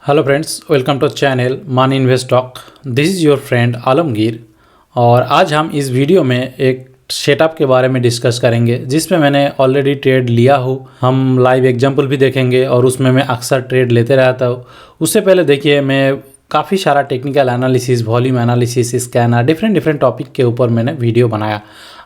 Hello friends, welcome to channel money invest talk. This is your friend Alamgir. और आज हम इस वीडियो में एक सेटअप के बारे में डिस्कस करेंगे जिसमें मैंने ऑलरेडी ट्रेड लिया हूँ। हम लाइव एग्जांपल भी देखेंगे और उसमें मैं अक्सर ट्रेड लेते रहता हूँ। उससे पहले देखिए, मैं काफ़ी सारा technical analysis, volume analysis, scanner, different topic के ऊपर मैंने वीडियो बनाया,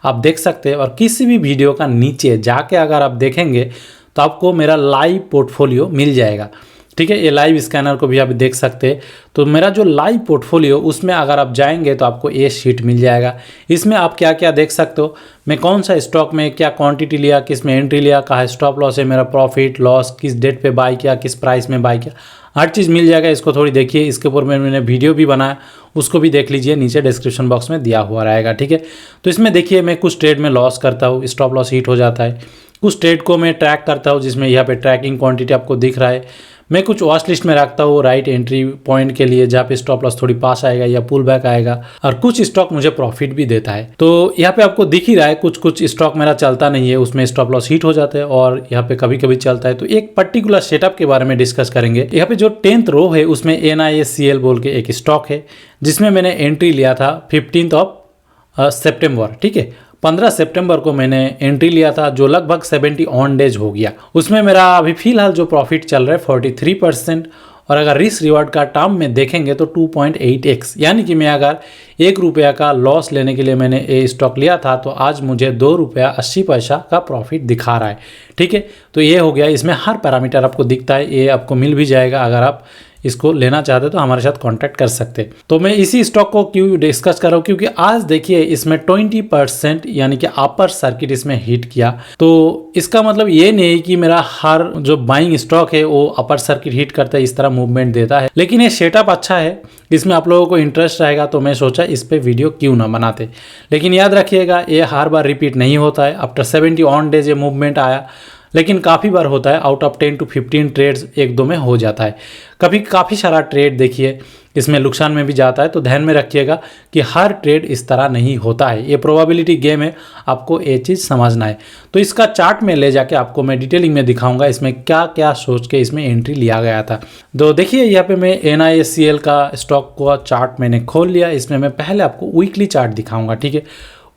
आप देख सकते हैं। और किसी भी वीडियो का नीचे जाके अगर आप देखेंगे तो आपको मेरा लाइव पोर्टफोलियो मिल जाएगा। ठीक है, ये लाइव स्कैनर को भी आप देख सकते हैं। तो मेरा जो लाइव पोर्टफोलियो, उसमें अगर आप जाएंगे तो आपको ये शीट मिल जाएगा। इसमें आप क्या क्या देख सकते हो, मैं कौन सा स्टॉक में क्या क्वांटिटी लिया, किस में एंट्री लिया, कहाँ स्टॉप लॉस है, मेरा प्रॉफिट लॉस, किस डेट पे बाय किया, किस प्राइस में बाय किया, हर चीज़ मिल जाएगा। इसको थोड़ी देखिए, इसके ऊपर मैंने वीडियो भी बनाया, उसको भी देख लीजिए, नीचे डिस्क्रिप्शन बॉक्स में दिया हुआ रहेगा। ठीक है, तो इसमें देखिए, मैं कुछ ट्रेड में लॉस करता हूँ, स्टॉप लॉस हिट हो जाता है। कुछ ट्रेड को मैं ट्रैक करता हूँ, जिसमें यहाँ पे ट्रैकिंग क्वांटिटी आपको दिख रहा है। मैं कुछ वॉच लिस्ट में रखता हूँ राइट एंट्री पॉइंट के लिए, जहाँ पे स्टॉप लॉस थोड़ी पास आएगा या पुल बैक आएगा। और कुछ स्टॉक मुझे प्रॉफिट भी देता है। तो यहाँ पे आपको दिख ही रहा है, कुछ स्टॉक मेरा चलता नहीं है, उसमें स्टॉप लॉस हिट हो जाते हैं और यहाँ पे कभी कभी चलता है। तो एक पर्टिकुलर सेटअप के बारे में डिस्कस करेंगे। यहाँ पे जो 10th रो है, उसमें NISCL बोल के एक स्टॉक है, जिसमें मैंने एंट्री लिया था 15 सितंबर। ठीक है, 15 सितंबर को मैंने एंट्री लिया था, जो लगभग 70 ऑन डेज हो गया। उसमें मेरा अभी फिलहाल जो प्रॉफिट चल रहा है 43%। और अगर रिस्क रिवार्ड का टर्म में देखेंगे तो 2.8x, यानी कि मैं अगर ₹1 का लॉस लेने के लिए मैंने ये स्टॉक लिया था, तो आज मुझे ₹2.80 का प्रॉफिट दिखा रहा है। ठीक है, तो ये हो गया। इसमें हर पैरामीटर आपको दिखता है, ये आपको मिल भी जाएगा। अगर आप इसको लेना चाहते तो हमारे साथ कांटेक्ट कर सकते। तो मैं इसी स्टॉक को क्यों डिस्कस कर रहा हूँ, क्योंकि आज देखिए इसमें 20% यानी कि अपर सर्किट इसमें हिट किया। तो इसका मतलब ये नहीं कि मेरा हर जो बाइंग स्टॉक है वो अपर सर्किट हिट करता है, इस तरह मूवमेंट देता है। लेकिन ये सेटअप अच्छा है, इसमें आप लोगों को इंटरेस्ट रहेगा, तो मैं सोचा इस पे वीडियो क्यों ना बनाते। लेकिन याद रखिएगा, ये हर बार रिपीट नहीं होता है। आफ्टर 70 ऑन डेज ये मूवमेंट आया, लेकिन काफ़ी बार होता है। आउट ऑफ 10 to 15 ट्रेड्स एक दो में हो जाता है। कभी काफ़ी सारा ट्रेड देखिए इसमें नुकसान में भी जाता है। तो ध्यान में रखिएगा कि हर ट्रेड इस तरह नहीं होता है, ये प्रोबेबिलिटी गेम है, आपको ये चीज़ समझना है। तो इसका चार्ट में ले जाके आपको मैं डिटेलिंग में दिखाऊंगा इसमें क्या क्या सोच के इसमें एंट्री लिया गया था। तो देखिए, यहाँ पे मैं NISCL का स्टॉक का चार्ट मैंने खोल लिया। इसमें मैं पहले आपको वीकली चार्ट दिखाऊंगा। ठीक है,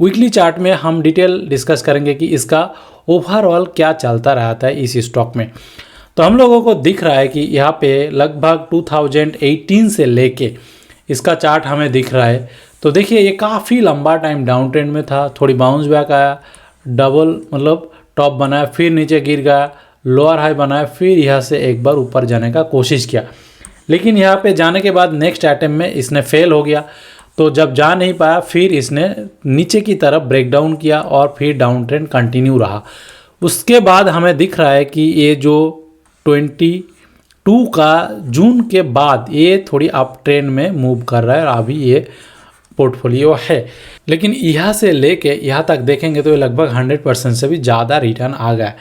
वीकली चार्ट में हम डिटेल डिस्कस करेंगे कि इसका ओवरऑल क्या चलता रहता है इस स्टॉक में। तो हम लोगों को दिख रहा है कि यहाँ पे लगभग 2018 से लेके इसका चार्ट हमें दिख रहा है। तो देखिए, ये काफ़ी लंबा टाइम डाउन ट्रेंड में था, थोड़ी बाउंस बैक आया, डबल मतलब टॉप बनाया, फिर नीचे गिर गया, लोअर हाई बनाया, फिर यहाँ से एक बार ऊपर जाने का कोशिश किया। लेकिन यहाँ पे जाने के बाद नेक्स्ट अटेम्प्ट में इसने फेल हो गया। तो जब जा नहीं पाया, फिर इसने नीचे की तरफ ब्रेकडाउन किया और फिर डाउन ट्रेंड कंटिन्यू रहा। उसके बाद हमें दिख रहा है कि ये जो 22 का जून के बाद ये थोड़ी अप ट्रेंड में मूव कर रहा है और अभी ये पोर्टफोलियो है। लेकिन यहाँ से लेके यहाँ तक देखेंगे तो ये लगभग 100% से भी ज़्यादा रिटर्न आ गया है।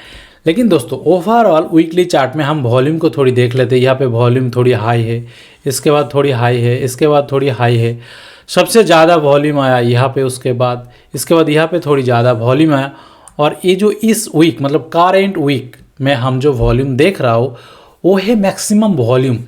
लेकिन दोस्तों, ओवरऑल वीकली चार्ट में हम वॉल्यूम को थोड़ी देख लेते हैं। यहाँ पे वॉल्यूम थोड़ी हाई है, इसके बाद थोड़ी हाई है, इसके बाद थोड़ी हाई है। सबसे ज़्यादा वॉल्यूम आया यहाँ पे, उसके बाद इसके बाद यहाँ पे थोड़ी ज़्यादा वॉल्यूम आया। और ये जो इस वीक मतलब करेंट वीक में हम जो वॉल्यूम देख रहा हो, वो है मैक्सिमम वॉल्यूम।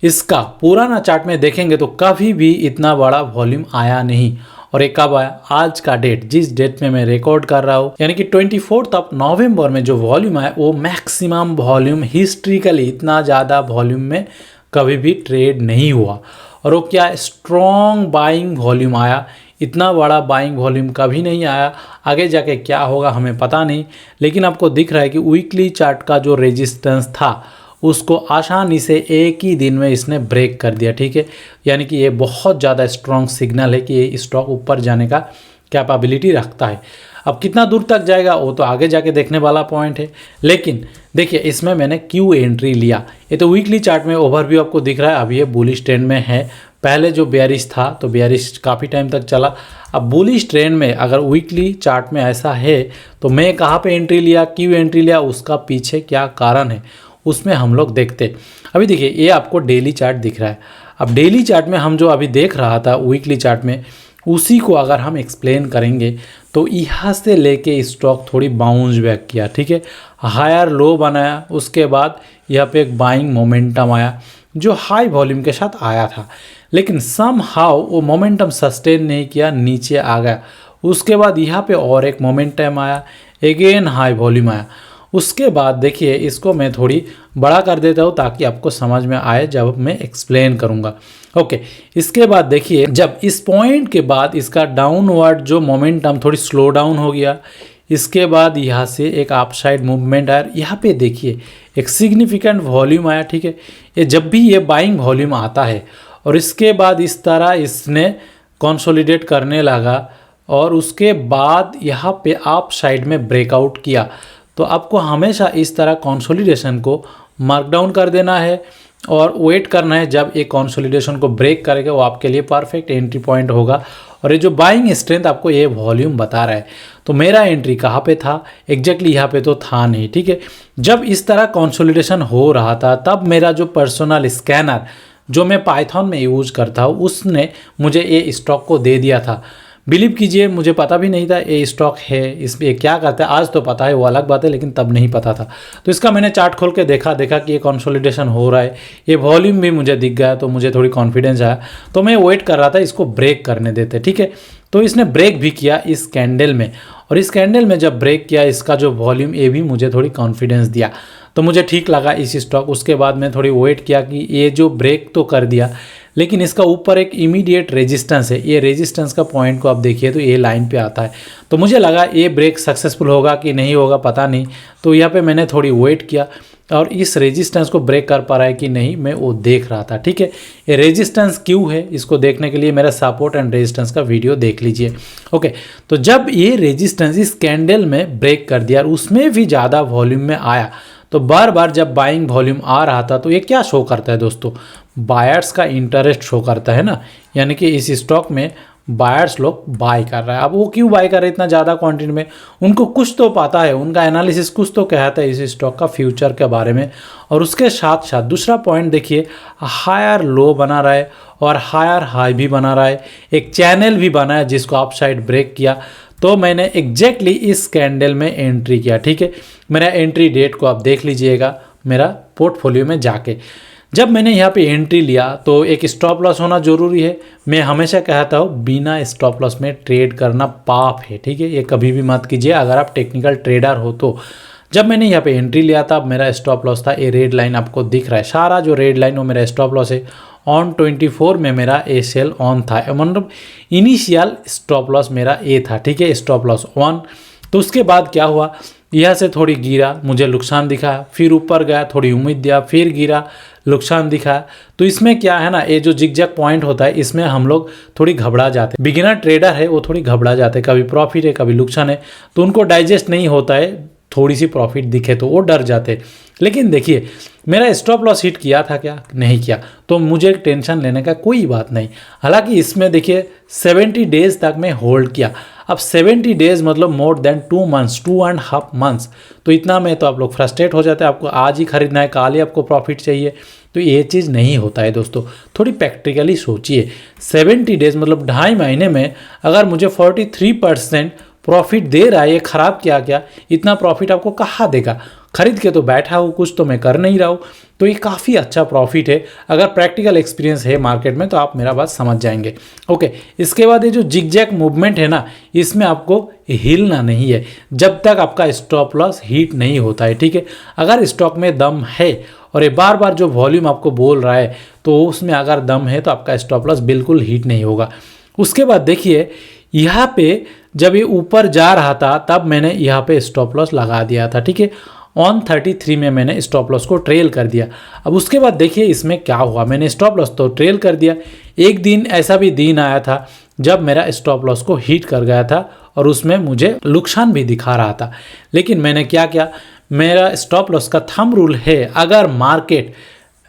इसका पुराना चार्ट में देखेंगे तो कभी भी इतना बड़ा वॉल्यूम आया नहीं। और ये कब आया? आज का डेट, जिस डेट में मैं रिकॉर्ड कर रहा हूँ, यानी कि 24 नवंबर में जो वॉल्यूम आया, वो मैक्सिमम वॉल्यूम हिस्ट्रिकली इतना ज़्यादा वॉल्यूम में कभी भी ट्रेड नहीं हुआ। और वो क्या, स्ट्रॉन्ग बाइंग वॉल्यूम आया। इतना बड़ा बाइंग वॉल्यूम कभी नहीं आया। आगे जाके क्या होगा हमें पता नहीं। लेकिन आपको दिख रहा है कि वीकली चार्ट का जो रेजिस्टेंस था, उसको आसानी से एक ही दिन में इसने ब्रेक कर दिया। ठीक है, यानी कि ये बहुत ज़्यादा स्ट्रॉन्ग सिग्नल है कि ये स्टॉक ऊपर जाने का कैपेबिलिटी रखता है। अब कितना दूर तक जाएगा वो तो आगे जाके देखने वाला पॉइंट है। लेकिन देखिए, इसमें मैंने क्यों एंट्री लिया, ये तो वीकली चार्ट में ओवरव्यू आपको दिख रहा है। अभी ये बुलिश ट्रेंड में है। पहले जो बेयरिश था, तो बेयरिश काफ़ी टाइम तक चला। अब बुलिश ट्रेंड में अगर वीकली चार्ट में ऐसा है, तो मैं कहाँ पे एंट्री लिया, क्यों एंट्री लिया, उसका पीछे क्या कारण है, उसमें हम लोग देखते। अभी देखिए, ये आपको डेली चार्ट दिख रहा है। अब डेली चार्ट में हम जो अभी देख रहा था वीकली चार्ट में, उसी को अगर हम एक्सप्लेन करेंगे तो यहाँ से लेके स्टॉक थोड़ी बाउंस बैक किया। ठीक है, हायर लो बनाया, उसके बाद यहाँ पे एक बाइंग मोमेंटम आया। जो हाई वॉल्यूम के साथ आया था, लेकिन सम हाउ वो मोमेंटम सस्टेन नहीं किया, नीचे आ गया। उसके बाद यहाँ पे और एक मोमेंटम आया, अगेन हाई वॉल्यूम आया। उसके बाद देखिए इसको मैं थोड़ी बड़ा कर देता हूँ ताकि आपको समझ में आए जब मैं एक्सप्लेन करूँगा। ओके, इसके बाद देखिए जब इस पॉइंट के बाद इसका डाउनवर्ड जो मोमेंटम थोड़ी स्लो डाउन हो गया, इसके बाद यहाँ से एक अप साइड मूवमेंट आया। यहाँ पे देखिए एक सिग्निफिकेंट वॉल्यूम आया, ठीक है। ये जब भी ये बाइंग वॉल्यूम आता है और इसके बाद इस तरह इसने कंसोलिडेट करने लगा और उसके बाद यहाँ पे अप साइड में ब्रेकआउट किया, तो आपको हमेशा इस तरह कंसोलिडेशन को मार्क डाउन कर देना है और वेट करना है जब ये कंसोलिडेशन को ब्रेक करेगा, वो आपके लिए परफेक्ट एंट्री पॉइंट होगा। और ये जो बाइंग स्ट्रेंथ आपको ये वॉल्यूम बता रहा है, तो मेरा एंट्री कहाँ पे था एग्जैक्टली यहाँ पे तो था नहीं, ठीक है। जब इस तरह कंसोलिडेशन हो रहा था तब मेरा जो पर्सनल स्कैनर जो मैं पाइथन में यूज करता हूँ उसने मुझे ये स्टॉक को दे दिया था। बिलीव कीजिए मुझे पता भी नहीं था ये स्टॉक है, इसमें क्या करता है। आज तो पता है, वो अलग बात है, लेकिन तब नहीं पता था। तो इसका मैंने चार्ट खोल के देखा कि ये कंसोलिडेशन हो रहा है, ये वॉल्यूम भी मुझे दिख गया, तो मुझे थोड़ी कॉन्फिडेंस आया। तो मैं वेट कर रहा था इसको ब्रेक करने देते, ठीक है। तो इसने ब्रेक भी किया इस कैंडल में, और इस कैंडल में जब ब्रेक किया इसका जो वॉल्यूम, ये भी मुझे थोड़ी कॉन्फिडेंस दिया, तो मुझे ठीक लगा इस स्टॉक। उसके बाद मैं थोड़ी वेट किया कि ये जो ब्रेक तो कर दिया, लेकिन इसका ऊपर एक इमीडिएट रेजिस्टेंस है। ये रेजिस्टेंस का पॉइंट को आप देखिए तो ये लाइन पे आता है, तो मुझे लगा ये ब्रेक सक्सेसफुल होगा कि नहीं होगा पता नहीं। तो यहाँ पे मैंने थोड़ी वेट किया और इस रेजिस्टेंस को ब्रेक कर पा रहा है कि नहीं मैं वो देख रहा था, ठीक है। ये रेजिस्टेंस क्यों है इसको देखने के लिए मेरा सपोर्ट एंड रेजिस्टेंस का वीडियो देख लीजिए। ओके, तो जब ये रेजिस्टेंस इस कैंडल में ब्रेक कर दिया और उसमें भी ज़्यादा वॉल्यूम में आया, तो बार बार जब बाइंग वॉल्यूम आ रहा था तो ये क्या शो करता है दोस्तों, बायर्स का इंटरेस्ट शो करता है ना, यानी कि इस स्टॉक में बायर्स लोग बाय कर रहा है। अब वो क्यों बाय कर रहे हैं इतना ज़्यादा क्वांटिटी में, उनको कुछ तो पता है, उनका एनालिसिस कुछ तो कहता है इस स्टॉक का फ्यूचर के बारे में। और उसके साथ साथ दूसरा पॉइंट देखिए, हायर लो बना रहा है और हायर हाई भी बना रहा है, एक चैनल भी बना है जिसको अप साइड ब्रेक किया। तो मैंने एग्जैक्टली इस कैंडल में एंट्री किया, ठीक है। मेरा एंट्री डेट को आप देख लीजिएगा मेरा पोर्टफोलियो में जाके। जब मैंने यहाँ पे एंट्री लिया तो एक स्टॉप लॉस होना ज़रूरी है। मैं हमेशा कहता हूँ बिना स्टॉप लॉस में ट्रेड करना पाप है, ठीक है। ये कभी भी मत कीजिए अगर आप टेक्निकल ट्रेडर हो तो। जब मैंने यहाँ पे एंट्री लिया था मेरा स्टॉप लॉस था, ये रेड लाइन आपको दिख रहा है, सारा जो रेड लाइन वो मेरा स्टॉप लॉस है। ऑन 24 में मेरा ए सेल ऑन था, मतलब इनिशियल स्टॉप लॉस मेरा ए था, ठीक है, स्टॉप लॉस ऑन। तो उसके बाद क्या हुआ, यहाँ से थोड़ी गिरा, मुझे नुकसान दिखा, फिर ऊपर गया, थोड़ी उम्मीद दिया, फिर गिरा, नुकसान दिखा। तो इसमें क्या है ना, ये जो जिगजैग पॉइंट होता है इसमें हम लोग थोड़ी घबरा जाते हैं। बिगिनर ट्रेडर है वो थोड़ी घबरा जाते हैं, कभी प्रॉफिट है कभी नुकसान है, तो उनको डाइजेस्ट नहीं होता है, थोड़ी सी प्रॉफिट दिखे तो वो डर जाते। लेकिन देखिए मेरा स्टॉप लॉस हिट किया था क्या, नहीं किया, तो मुझे टेंशन लेने का कोई बात नहीं। हालांकि इसमें देखिए 70 डेज तक मैं होल्ड किया। अब 70 डेज मतलब मोर देन 2 मंथ्स, 2.5 मंथ्स, तो इतना में तो आप लोग फ्रस्ट्रेट हो जाते हैं, आपको आज ही खरीदना है, कल ही आपको प्रॉफिट चाहिए, तो ये चीज़ नहीं होता है दोस्तों। थोड़ी प्रैक्टिकली सोचिए, 70 डेज मतलब 2.5 महीने में अगर मुझे 43% प्रॉफिट दे रहा है, ये ख़राब क्या क्या, इतना प्रॉफिट आपको कहाँ देगा। खरीद के तो बैठा हूँ, कुछ तो मैं कर नहीं रहा हूँ, तो ये काफ़ी अच्छा प्रॉफिट है। अगर प्रैक्टिकल एक्सपीरियंस है मार्केट में तो आप मेरा बात समझ जाएंगे। ओके, इसके बाद ये जो जिगजैग मूवमेंट है ना, इसमें आपको हिलना नहीं है जब तक आपका स्टॉप लॉस हिट नहीं होता है, ठीक है। अगर स्टॉक में दम है और ये बार बार जो वॉल्यूम आपको बोल रहा है तो उसमें अगर दम है तो आपका स्टॉप लॉस बिल्कुल हिट नहीं होगा। उसके बाद देखिए यहाँ पे जब ये ऊपर जा रहा था तब मैंने यहाँ पे स्टॉप लॉस लगा दिया था, ठीक है। ऑन 33 में मैंने स्टॉप लॉस को ट्रेल कर दिया। अब उसके बाद देखिए इसमें क्या हुआ, मैंने स्टॉप लॉस तो ट्रेल कर दिया। एक दिन ऐसा भी दिन आया था जब मेरा स्टॉप लॉस को हिट कर गया था और उसमें मुझे नुकसान भी दिखा रहा था। लेकिन मैंने क्या किया, मेरा स्टॉप लॉस का थंब रूल है, अगर मार्केट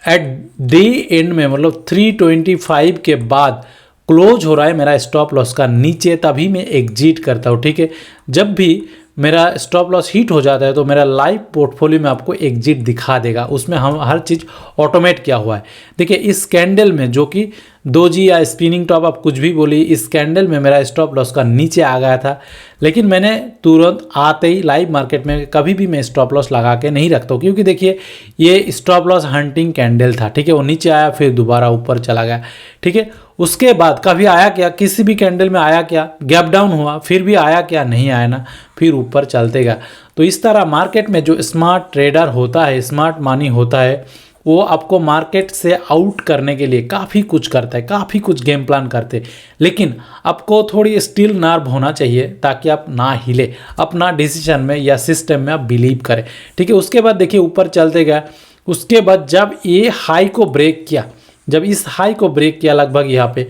एट डे एंड में मतलब 325 के बाद क्लोज हो रहा है मेरा स्टॉप लॉस का नीचे, तभी मैं एग्जिट करता हूँ, ठीक है। जब भी मेरा स्टॉप लॉस हिट हो जाता है तो मेरा लाइव पोर्टफोलियो में आपको एग्जिट दिखा देगा, उसमें हम हर चीज़ ऑटोमेट किया हुआ है। देखिए इस कैंडल में जो कि दोजी या स्पिनिंग टॉप आप कुछ भी बोली, इस कैंडल में मेरा स्टॉप लॉस का नीचे आ गया था, लेकिन मैंने तुरंत आते ही लाइव मार्केट में कभी भी मैं स्टॉप लॉस लगा के नहीं रखता हूँ, क्योंकि देखिए ये स्टॉप लॉस हंटिंग कैंडल था, ठीक है। वो नीचे आया फिर दोबारा ऊपर चला गया, ठीक है। उसके बाद कभी आया क्या, किसी भी कैंडल में आया क्या, गैप डाउन हुआ, फिर भी आया क्या, नहीं आया ना, फिर ऊपर चलते गया। तो इस तरह मार्केट में जो स्मार्ट ट्रेडर होता है, स्मार्ट मनी होता है, वो आपको मार्केट से आउट करने के लिए काफ़ी कुछ करता है, काफ़ी कुछ गेम प्लान करते हैं, लेकिन आपको थोड़ी स्टील नर्व होना चाहिए ताकि आप ना हिले, अपना डिसीजन में या सिस्टम में आप बिलीव करें, ठीक है। उसके बाद देखिए ऊपर चलते गया। उसके बाद जब ये हाई को ब्रेक किया, जब इस हाई को ब्रेक किया लगभग यहाँ पे,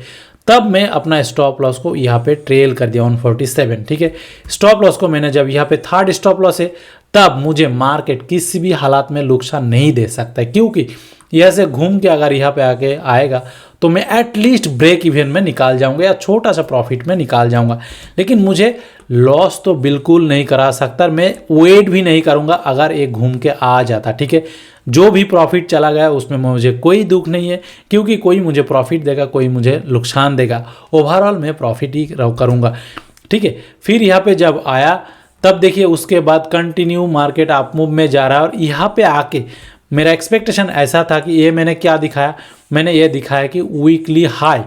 तब मैं अपना स्टॉप लॉस को यहाँ पे ट्रेल कर दिया 147, ठीक है। स्टॉप लॉस को मैंने जब यहाँ पे थर्ड स्टॉप लॉस है, तब मुझे मार्केट किसी भी हालात में नुकसान नहीं दे सकता है, क्योंकि यह से घूम के अगर यहाँ पे आके आएगा तो मैं एटलीस्ट ब्रेक इवन में निकाल जाऊंगा या छोटा सा प्रॉफिट में निकाल जाऊंगा, लेकिन मुझे लॉस तो बिल्कुल नहीं करा सकता। मैं वेट भी नहीं करूंगा अगर एक घूम के आ जाता, ठीक है। जो भी प्रॉफिट चला गया उसमें मुझे कोई दुख नहीं है, क्योंकि कोई मुझे प्रॉफिट देगा, कोई मुझे नुकसान देगा, ओवरऑल मैं प्रॉफिट ही करूंगा, ठीक है। फिर यहाँ पे जब आया तब देखिए उसके बाद कंटिन्यू मार्केट अप मूव में जा रहा है, और यहाँ पे आके मेरा एक्सपेक्टेशन ऐसा था कि ये मैंने क्या दिखाया, मैंने ये दिखाया कि वीकली हाई,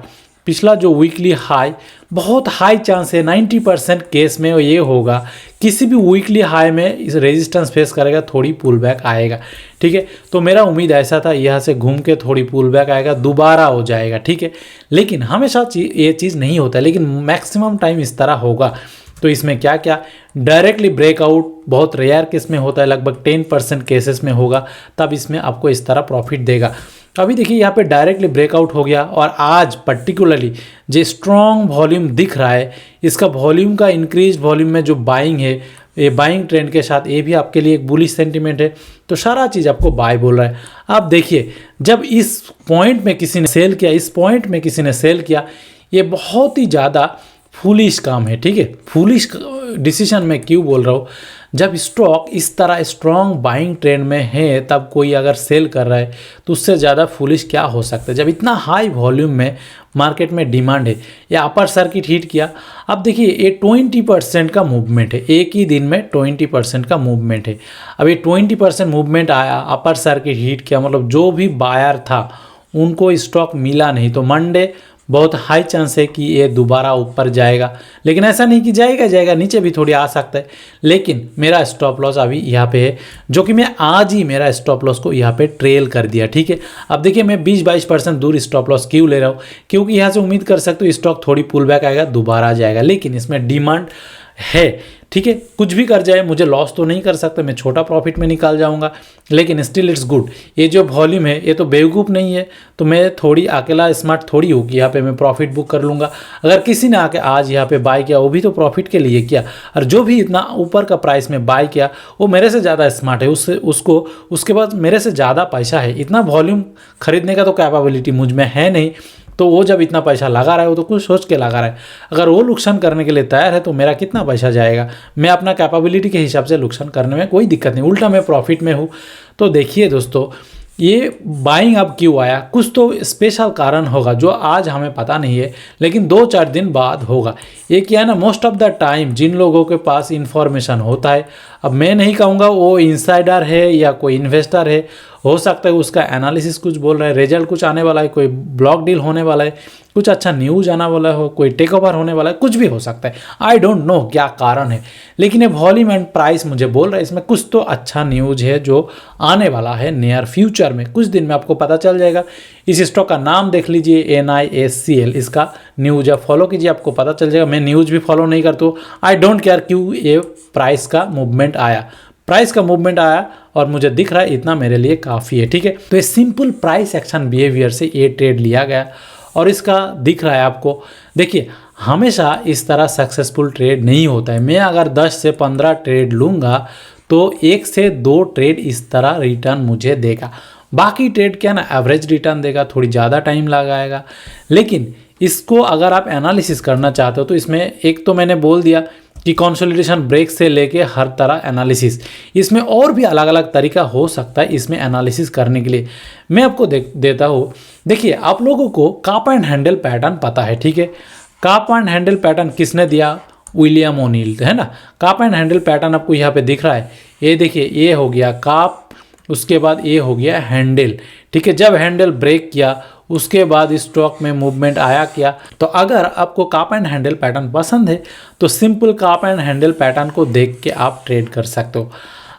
पिछला जो वीकली हाई बहुत हाई चांस है, 90% केस में ये होगा, किसी भी वीकली हाई में इस रेजिस्टेंस फेस करेगा, थोड़ी पुल बैक आएगा, ठीक है। तो मेरा उम्मीद ऐसा था यहाँ से घूम के थोड़ी पुल बैक आएगा, दोबारा हो जाएगा, ठीक है। लेकिन हमेशा ये चीज़ नहीं होता, लेकिन मैक्सिमम टाइम इस तरह होगा। तो इसमें क्या क्या डायरेक्टली ब्रेकआउट बहुत रेयर केस में होता है, लगभग 10% केसेस में होगा, तब इसमें आपको इस तरह प्रॉफिट देगा। अभी देखिए यहाँ पे डायरेक्टली ब्रेकआउट हो गया, और आज पर्टिकुलरली जो स्ट्रॉन्ग वॉल्यूम दिख रहा है, इसका वॉल्यूम का इंक्रीज वॉल्यूम में जो बाइंग है, ये बाइंग ट्रेंड के साथ ये भी आपके लिए एक बुलिश सेंटीमेंट है, तो सारा चीज़ आपको बाय बोल रहा है। आप देखिए जब इस पॉइंट में किसी ने सेल किया, इस पॉइंट में किसी ने सेल किया, ये बहुत ही ज़्यादा फूलिश काम है, ठीक है। फूलिश डिसीजन में क्यों बोल रहा हूँ, जब स्टॉक इस तरह स्ट्रॉन्ग बाइंग ट्रेंड में है, तब कोई अगर सेल कर रहा है तो उससे ज़्यादा फूलिश क्या हो सकता है, जब इतना हाई वॉल्यूम में मार्केट में डिमांड है। या अपर सर्किट हिट किया, अब देखिए ये 20% का मूवमेंट है, एक ही दिन में 20% का मूवमेंट है। अब ये 20% मूवमेंट आया, अपर सर्किट हिट किया, मतलब जो भी बायर था उनको स्टॉक मिला नहीं, तो मंडे बहुत हाई चांस है कि ये दोबारा ऊपर जाएगा, लेकिन ऐसा नहीं कि जाएगा, नीचे भी थोड़ी आ सकता है। लेकिन मेरा स्टॉप लॉस अभी यहाँ पे है, जो कि मैं आज ही मेरा स्टॉप लॉस को यहाँ पे ट्रेल कर दिया, ठीक है। अब देखिए मैं 20-22% दूर स्टॉप लॉस क्यों ले रहा हूँ, क्योंकि यहाँ से उम्मीद कर सकते हो स्टॉक थोड़ी पुल बैक आएगा, दोबारा जाएगा, लेकिन इसमें डिमांड है, ठीक है। कुछ भी कर जाए मुझे लॉस तो नहीं कर सकता, मैं छोटा प्रॉफिट में निकाल जाऊंगा, लेकिन स्टिल इट्स गुड। ये जो वॉल्यूम है ये तो बेवकूफ़ नहीं है, तो मैं थोड़ी अकेला स्मार्ट थोड़ी हूँ कि यहाँ पे मैं प्रॉफिट बुक कर लूँगा। अगर किसी ने आके आज यहाँ पे बाय किया, वो भी तो प्रॉफिट के लिए किया, और जो भी इतना ऊपर का प्राइस में बाय किया वो मेरे से ज़्यादा स्मार्ट है, उसको उसके बाद मेरे से ज़्यादा पैसा है, इतना वॉल्यूम खरीदने का तो कैपेबिलिटी मुझ में है नहीं, तो वो जब इतना पैसा लगा रहा है वो तो कुछ सोच के लगा रहा है। अगर वो नुकसान करने के लिए तैयार है तो मेरा कितना पैसा जाएगा, मैं अपना कैपेबिलिटी के हिसाब से नुकसान करने में कोई दिक्कत नहीं, उल्टा मैं प्रॉफिट में हूँ। तो देखिए दोस्तों, ये बाइंग अब क्यों आया, कुछ तो स्पेशल कारण होगा जो आज हमें पता नहीं है, लेकिन 2-4 दिन बाद होगा। ये क्या है ना, मोस्ट ऑफ द टाइम जिन लोगों के पास इंफॉर्मेशन होता है, अब मैं नहीं कहूँगा वो इनसाइडर है या कोई इन्वेस्टर है, हो सकता है उसका एनालिसिस कुछ बोल रहा है, रिजल्ट कुछ आने वाला है, कोई ब्लॉक डील होने वाला है, कुछ अच्छा न्यूज़ आने वाला हो, कोई टेक ओवर होने वाला है, कुछ भी हो सकता है, आई डोंट नो क्या कारण है, लेकिन ये वॉल्यूम एंड प्राइस मुझे बोल रहा है इसमें कुछ तो अच्छा न्यूज़ है जो आने वाला है नियर फ्यूचर में, कुछ दिन में आपको पता चल जाएगा। इस स्टॉक का नाम देख लीजिए, NISCL, इसका न्यूज़ आप फॉलो कीजिए, आपको पता चल जाएगा। मैं न्यूज़ भी फॉलो नहीं करता हूँ, आई डोंट केयर क्यों ये प्राइस का मूवमेंट आया, प्राइस का मूवमेंट आया और मुझे दिख रहा है इतना मेरे लिए काफ़ी है, ठीक है। तो ये सिंपल प्राइस एक्शन बिहेवियर से ये ट्रेड लिया गया और इसका दिख रहा है आपको। देखिए हमेशा इस तरह सक्सेसफुल ट्रेड नहीं होता है, मैं अगर 10 से 15 ट्रेड लूँगा तो 1 से 2 ट्रेड इस तरह रिटर्न मुझे देगा, बाकी ट्रेड क्या ना एवरेज रिटर्न देगा, थोड़ी ज़्यादा टाइम लगाएगा। लेकिन इसको अगर आप एनालिसिस करना चाहते हो तो इसमें एक तो मैंने बोल दिया कि कंसोलिडेशन ब्रेक से लेके हर तरह एनालिसिस, इसमें और भी अलग अलग तरीका हो सकता है इसमें एनालिसिस करने के लिए। मैं आपको देता हूँ। देखिए, आप लोगों को कप एंड हैंडल पैटर्न पता है, ठीक है। कप एंड हैंडल पैटर्न किसने दिया? विलियम ओनील, है ना। कप एंड हैंडल पैटर्न आपको यहाँ पे दिख रहा है। ये देखिए, ये हो गया कप, उसके बाद ये हो गया हैंडल, ठीक है। जब हैंडल ब्रेक किया उसके बाद स्टॉक में मूवमेंट आया क्या? तो अगर आपको कप एंड हैंडल पैटर्न पसंद है तो simple cup and handle pattern को देख के आप ट्रेड कर सकते हो।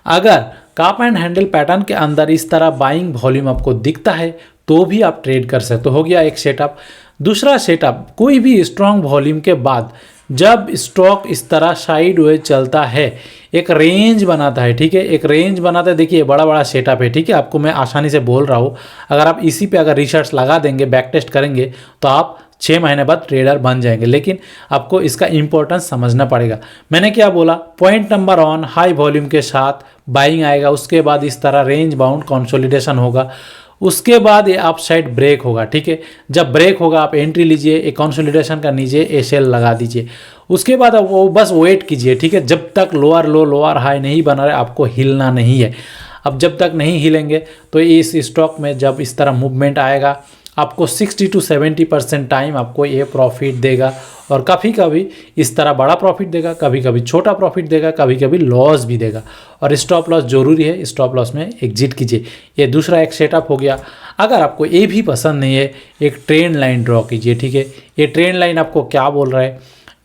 अगर कप एंड हैंडल पैटर्न के अंदर इस तरह बाइंग वॉल्यूम आपको दिखता है तो भी आप ट्रेड कर सकते हो गया एक सेटअप। दूसरा सेटअप, कोई भी स्ट्रॉन्ग वॉल्यूम के बाद जब स्टॉक इस तरह साइडवेज चलता है, एक रेंज बनाता है, ठीक है। एक रेंज बनाता है, देखिए बड़ा बड़ा सेटअप है, ठीक है। आपको मैं आसानी से बोल रहा हूँ, अगर आप इसी पे अगर रिसर्च लगा देंगे, बैक टेस्ट करेंगे तो आप 6 महीने बाद ट्रेडर बन जाएंगे। लेकिन आपको इसका इंपॉर्टेंस समझना पड़ेगा। मैंने क्या बोला? पॉइंट नंबर 1, हाई वॉल्यूम के साथ बाइंग आएगा, उसके बाद इस तरह रेंज बाउंड कंसोलिडेशन होगा, उसके बाद ये अप साइड ब्रेक होगा, ठीक है। जब ब्रेक होगा आप एंट्री लीजिए, एक कंसोलिडेशन का नीचे एसएल लगा दीजिए। उसके बाद आप वो बस वेट कीजिए, ठीक है। जब तक लोअर लो लोअर हाई नहीं बना रहे आपको हिलना नहीं है। अब जब तक नहीं हिलेंगे तो इस स्टॉक में जब इस तरह मूवमेंट आएगा आपको 60 to 70% टाइम आपको ये प्रॉफिट देगा, और कभी कभी इस तरह बड़ा प्रॉफिट देगा, कभी कभी छोटा प्रॉफिट देगा, कभी कभी लॉस भी देगा। और स्टॉप लॉस जरूरी है, स्टॉप लॉस में एग्जिट कीजिए। ये दूसरा एक सेटअप हो गया। अगर आपको ये भी पसंद नहीं है, एक ट्रेंड लाइन ड्रॉ कीजिए, ठीक है। ये ट्रेंड लाइन आपको क्या बोल रहा है?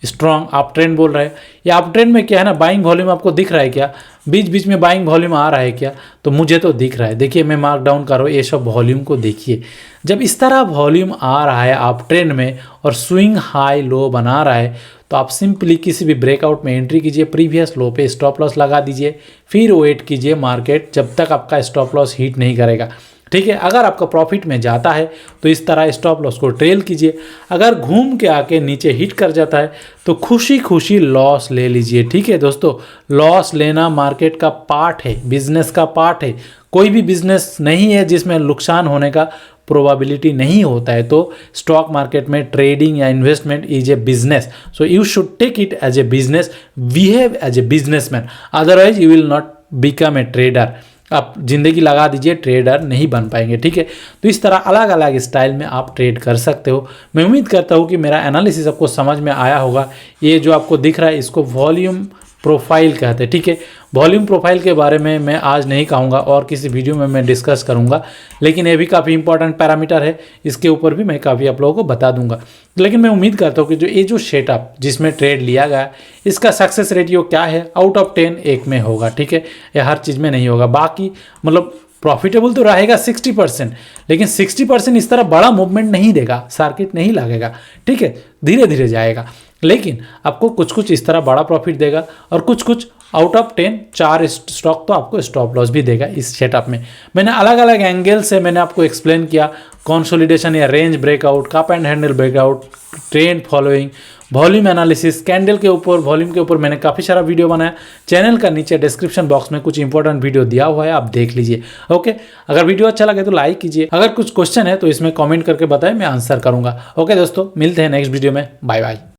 स्ट्रॉन्ग अप ट्रेंड बोल रहा है। या अप ट्रेंड में क्या है ना, बाइंग वॉल्यूम आपको दिख रहा है क्या? बीच बीच में बाइंग वॉल्यूम आ रहा है क्या? तो मुझे तो दिख रहा है। देखिए, मैं मार्क डाउन कर रहा हूँ, ये सब वॉल्यूम को देखिए। जब इस तरह वॉल्यूम आ रहा है अप ट्रेंड में और स्विंग हाई लो बना रहा है तो आप सिंपली किसी भी ब्रेकआउट में एंट्री कीजिए, प्रीवियस लो पे स्टॉप लॉस लगा दीजिए, फिर वेट कीजिए मार्केट जब तक आपका स्टॉप लॉस हिट नहीं करेगा, ठीक है। अगर आपका प्रॉफिट में जाता है तो इस तरह स्टॉप लॉस को ट्रेल कीजिए। अगर घूम के आके नीचे हिट कर जाता है तो खुशी खुशी लॉस ले लीजिए, ठीक है दोस्तों। लॉस लेना मार्केट का पार्ट है, बिजनेस का पार्ट है। कोई भी बिजनेस नहीं है जिसमें नुकसान होने का प्रोबेबिलिटी नहीं होता है। तो स्टॉक मार्केट में ट्रेडिंग या investment is a business, so you should take it as a business, behave as a businessman, otherwise you will not become a trader. आप जिंदगी लगा दीजिए, ट्रेडर नहीं बन पाएंगे, ठीक है। तो इस तरह अलग अलग स्टाइल में आप ट्रेड कर सकते हो। मैं उम्मीद करता हूँ कि मेरा एनालिसिस आपको समझ में आया होगा। ये जो आपको दिख रहा है इसको वॉल्यूम प्रोफाइल कहते हैं, ठीक है। वॉल्यूम प्रोफाइल के बारे में मैं आज नहीं कहूँगा, और किसी वीडियो में मैं डिस्कस करूँगा, लेकिन ये भी काफ़ी इंपॉर्टेंट पैरामीटर है, इसके ऊपर भी मैं काफ़ी आप लोगों को बता दूंगा। लेकिन मैं उम्मीद करता हूँ कि जो सेटअप जिसमें ट्रेड लिया गया इसका सक्सेस रेटियो क्या है? आउट ऑफ 10 एक में होगा, ठीक है। यह हर चीज़ में नहीं होगा। बाकी मतलब प्रॉफिटेबल तो रहेगा 60%, लेकिन 60% इस तरह बड़ा मूवमेंट नहीं देगा, सर्किट नहीं लगेगा, ठीक है। धीरे धीरे जाएगा, लेकिन आपको कुछ कुछ इस तरह बड़ा प्रॉफिट देगा, और कुछ कुछ आउट ऑफ 10 4 स्टॉक तो आपको स्टॉप लॉस भी देगा। इस सेटअप में मैंने अलग अलग एंगल से मैंने आपको एक्सप्लेन किया, कंसोलिडेशन या range breakout, cup and handle breakout, trend following, volume analysis, candle के ऊपर, वॉल्यूम के ऊपर मैंने काफ़ी सारा वीडियो बनाया। चैनल का नीचे डिस्क्रिप्शन बॉक्स में कुछ इंपॉर्टेंट वीडियो दिया हुआ है, आप देख लीजिए, ओके। अगर वीडियो अच्छा लगे तो लाइक कीजिए, अगर कुछ क्वेश्चन है तो इसमें कमेंट करके बताएं, मैं आंसर करूंगा। ओके दोस्तों, मिलते हैं नेक्स्ट वीडियो में, बाय बाय।